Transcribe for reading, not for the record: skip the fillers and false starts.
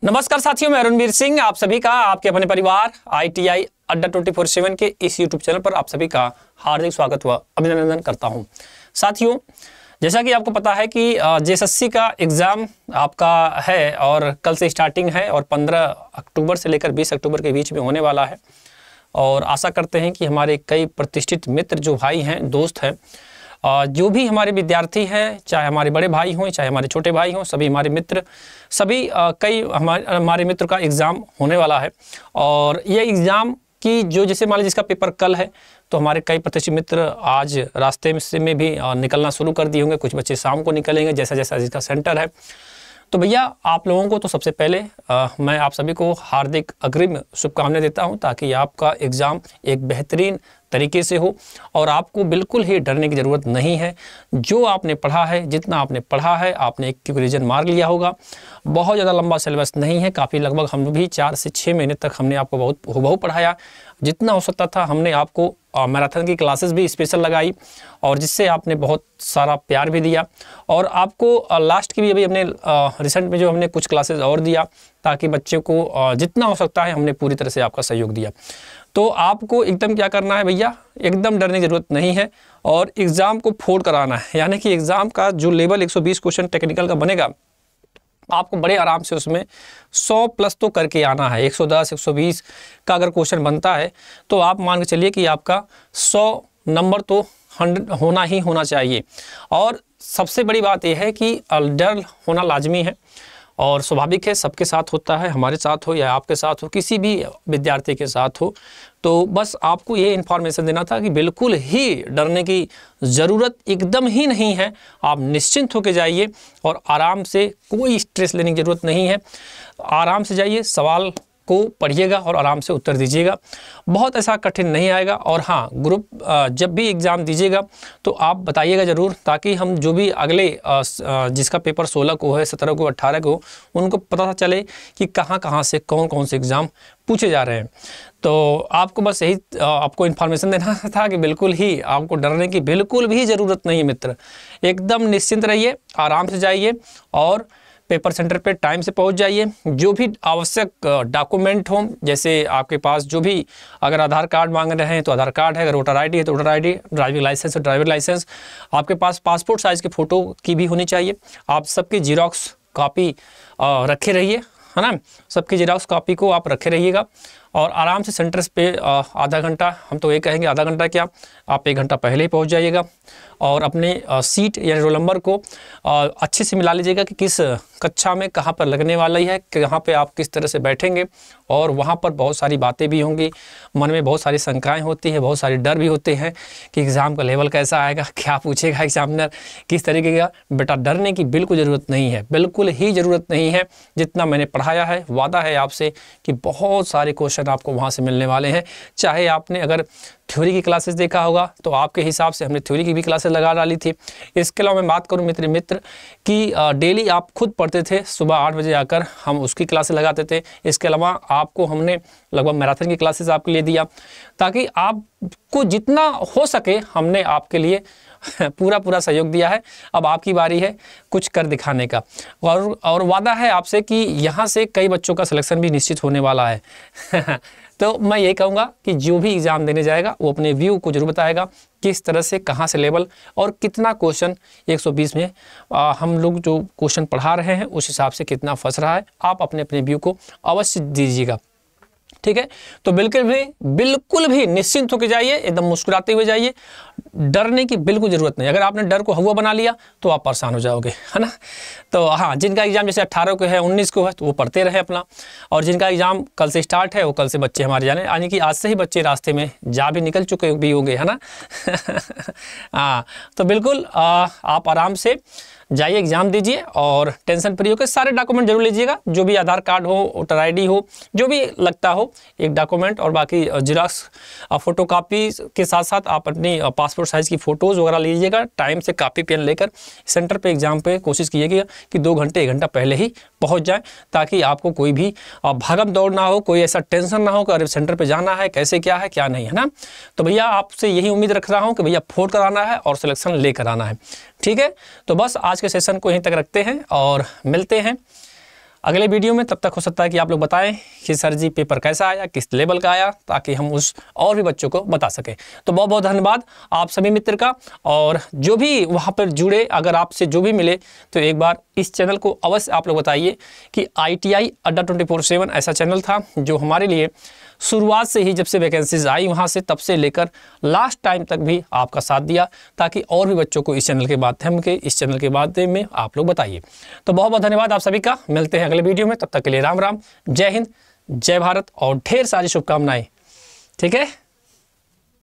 नमस्कार साथियों, मैं रणवीर सिंह आप सभी का आपके अपने परिवार ITI अड्डा 24/7 के इस YouTube चैनल पर आप सभी का हार्दिक स्वागत व अभिनंदन करता हूं। साथियों, जैसा कि आपको पता है कि JSSC का एग्ज़ाम आपका है और कल से स्टार्टिंग है और 15 अक्टूबर से लेकर 20 अक्टूबर के बीच में होने वाला है। और आशा करते हैं कि हमारे कई प्रतिष्ठित मित्र जो भाई हैं, दोस्त हैं, जो भी हमारे विद्यार्थी हैं, चाहे हमारे बड़े भाई हों चाहे हमारे छोटे भाई हों, सभी हमारे मित्र, सभी कई हमारे मित्र का एग्ज़ाम होने वाला है। और ये एग्ज़ाम की जो जैसे मान लीजिए जिसका पेपर कल है, तो हमारे कई प्रतिष्ठित मित्र आज रास्ते में भी निकलना शुरू कर दिए होंगे। कुछ बच्चे शाम को निकलेंगे जैसा जैसा जिसका सेंटर है। तो भैया आप लोगों को तो सबसे पहले मैं आप सभी को हार्दिक अग्रिम शुभकामनाएं देता हूं, ताकि आपका एग्ज़ाम एक बेहतरीन तरीके से हो और आपको बिल्कुल ही डरने की ज़रूरत नहीं है। जो आपने पढ़ा है, जितना आपने पढ़ा है, आपने एक रिवीजन मार लिया होगा। बहुत ज़्यादा लंबा सिलेबस नहीं है, काफ़ी लगभग हम भी 4 से 6 महीने तक हमने आपको बहुत हुबहू पढ़ाया। जितना हो सकता था हमने आपको मैराथन की क्लासेस भी स्पेशल लगाई और जिससे आपने बहुत सारा प्यार भी दिया। और आपको लास्ट की भी अभी हमने रिसेंट में जो हमने कुछ क्लासेस और दिया, ताकि बच्चे को जितना हो सकता है हमने पूरी तरह से आपका सहयोग दिया। तो आपको एकदम क्या करना है भैया, एकदम डरने की ज़रूरत नहीं है और एग्ज़ाम को फोड़ कर आना है। यानी कि एग्ज़ाम का जो लेवल 120 क्वेश्चन टेक्निकल का बनेगा, आपको बड़े आराम से उसमें 100 प्लस तो करके आना है। 110 120 का अगर क्वेश्चन बनता है तो आप मान के चलिए कि आपका 100 नंबर तो 100 होना ही होना चाहिए। और सबसे बड़ी बात यह है कि डर होना लाजमी है और स्वाभाविक है, सबके साथ होता है, हमारे साथ हो या आपके साथ हो, किसी भी विद्यार्थी के साथ हो। तो बस आपको ये इन्फॉर्मेशन देना था कि बिल्कुल ही डरने की ज़रूरत एकदम ही नहीं है। आप निश्चिंत होकर जाइए और आराम से, कोई स्ट्रेस लेने की ज़रूरत नहीं है। आराम से जाइए, सवाल को पढ़िएगा और आराम से उत्तर दीजिएगा। बहुत ऐसा कठिन नहीं आएगा। और हाँ, ग्रुप जब भी एग्ज़ाम दीजिएगा तो आप बताइएगा ज़रूर, ताकि हम जो भी अगले जिसका पेपर 16 को है, 17 को, 18 को, उनको पता चले कि कहाँ कहाँ से कौन कौन से एग्ज़ाम पूछे जा रहे हैं। तो आपको बस यही आपको इन्फॉर्मेशन देना था कि बिल्कुल ही आपको डरने की बिल्कुल भी ज़रूरत नहीं है मित्र। एकदम निश्चिंत रहिए, आराम से जाइए और पेपर सेंटर पे टाइम से पहुंच जाइए। जो भी आवश्यक डॉक्यूमेंट हो, जैसे आपके पास जो भी, अगर आधार कार्ड मांग रहे हैं तो आधार कार्ड है, अगर वोटर ID है तो वोटर ID, ड्राइविंग लाइसेंस है ड्राइविंग लाइसेंस, आपके पास पासपोर्ट साइज़ की फ़ोटो की भी होनी चाहिए। आप सबकी जीरोक्स कॉपी रखे रहिए, है ना। सबकी जीरोक्स कॉपी को आप रखे रहिएगा और आराम से सेंटर्स पे आधा घंटा, हम तो ये कहेंगे आधा घंटा क्या, आप 1 घंटा पहले ही पहुंच जाइएगा। और अपने सीट या रोल नंबर को अच्छे से मिला लीजिएगा कि किस कक्षा में कहाँ पर लगने वाला है, कहाँ पे आप किस तरह से बैठेंगे। और वहाँ पर बहुत सारी बातें भी होंगी, मन में बहुत सारी शंकाएं होती हैं, बहुत सारे डर भी होते हैं कि एग्ज़ाम का लेवल कैसा आएगा, क्या पूछेगा एग्जामिनर, किस तरीके का। बेटा डरने की बिल्कुल ज़रूरत नहीं है, बिल्कुल ही ज़रूरत नहीं है। जितना मैंने पढ़ाया है, वादा है आपसे कि बहुत सारे क्वेश्चन आपको वहाँ से मिलने वाले हैं। चाहे आपने अगर थ्योरी की क्लासेस देखा होगा तो आपके हिसाब से हमने थ्योरी की भी क्लासेस लगा डाली थी। इसके अलावा मैं बात करूं मित्र कि डेली आप खुद पढ़ते थे, सुबह 8 बजे आकर हम उसकी क्लासेस लगाते थे। इसके अलावा आपको हमने लगभग मैराथन की क्लासेस आपके लिए दिया, ताकि आपको जितना हो सके हमने आपके लिए पूरा सहयोग दिया है। अब आपकी बारी है कुछ कर दिखाने का। और वादा है आपसे कि यहाँ से कई बच्चों का सिलेक्शन भी निश्चित होने वाला है। तो मैं ये कहूँगा कि जो भी एग्ज़ाम देने जाएगा वो अपने व्यू को जरूर बताएगा, किस तरह से, कहाँ से लेवल और कितना क्वेश्चन 120 में हम लोग जो क्वेश्चन पढ़ा रहे हैं उस हिसाब से कितना फंस रहा है। आप अपने अपने व्यू को अवश्य दीजिएगा, ठीक है। तो बिल्कुल भी निश्चिंत होकर जाइए, एकदम मुस्कुराते हुए जाइए। डरने की बिल्कुल ज़रूरत नहीं। अगर आपने डर को हवा बना लिया तो आप परेशान हो जाओगे, है ना। तो हाँ, जिनका एग्ज़ाम जैसे 18 को है, 19 को है, तो वो पढ़ते रहे अपना। और जिनका एग्ज़ाम कल से स्टार्ट है, वो कल से बच्चे हमारे जाने, यानी कि आज से ही बच्चे रास्ते में जा भी निकल चुके भी होंगे, है ना। हाँ, तो बिल्कुल आप आराम से जाइए, एग्ज़ाम दीजिए और टेंशन फ्री होकर सारे डॉक्यूमेंट जरूर लीजिएगा। जो भी आधार कार्ड हो, वोटर ID हो, जो भी लगता हो एक डॉक्यूमेंट, और बाकी जीरोक्स फोटोकॉपी के साथ साथ आप अपनी पासपोर्ट साइज़ की फ़ोटोज़ वगैरह लीजिएगा। टाइम से कॉपी पेन लेकर सेंटर पे एग्ज़ाम पे कोशिश कीजिएगा कि 2 घंटे 1 घंटा पहले ही पहुंच जाए, ताकि आपको कोई भी भागम दौड़ ना हो, कोई ऐसा टेंशन ना हो कि अरे सेंटर पे जाना है, कैसे क्या है क्या नहीं, है ना। तो भैया आपसे यही उम्मीद रख रहा हूँ कि भैया फोड़ कर आना है और सिलेक्शन लेकर आना है, ठीक है। तो बस आज के सेशन को यहीं तक रखते हैं और मिलते हैं अगले वीडियो में। तब तक हो सकता है कि आप लोग बताएं कि सर जी पेपर कैसा आया, किस लेवल का आया, ताकि हम उस और भी बच्चों को बता सकें। तो बहुत बहुत धन्यवाद आप सभी मित्र का। और जो भी वहाँ पर जुड़े, अगर आपसे जो भी मिले तो एक बार इस चैनल को अवश्य आप लोग बताइए कि ITI अड्डा 24/7 ऐसा चैनल था जो हमारे लिए शुरुआत से ही, जब से वैकेंसीज आई वहाँ से, तब से लेकर लास्ट टाइम तक भी आपका साथ दिया, ताकि और भी बच्चों को इस चैनल के माध्यम में आप लोग बताइए। तो बहुत बहुत धन्यवाद आप सभी का। मिलते हैं अगले वीडियो में, तब तक के लिए राम राम, जय हिंद, जय भारत और ढेर सारी शुभकामनाएं। ठीक है।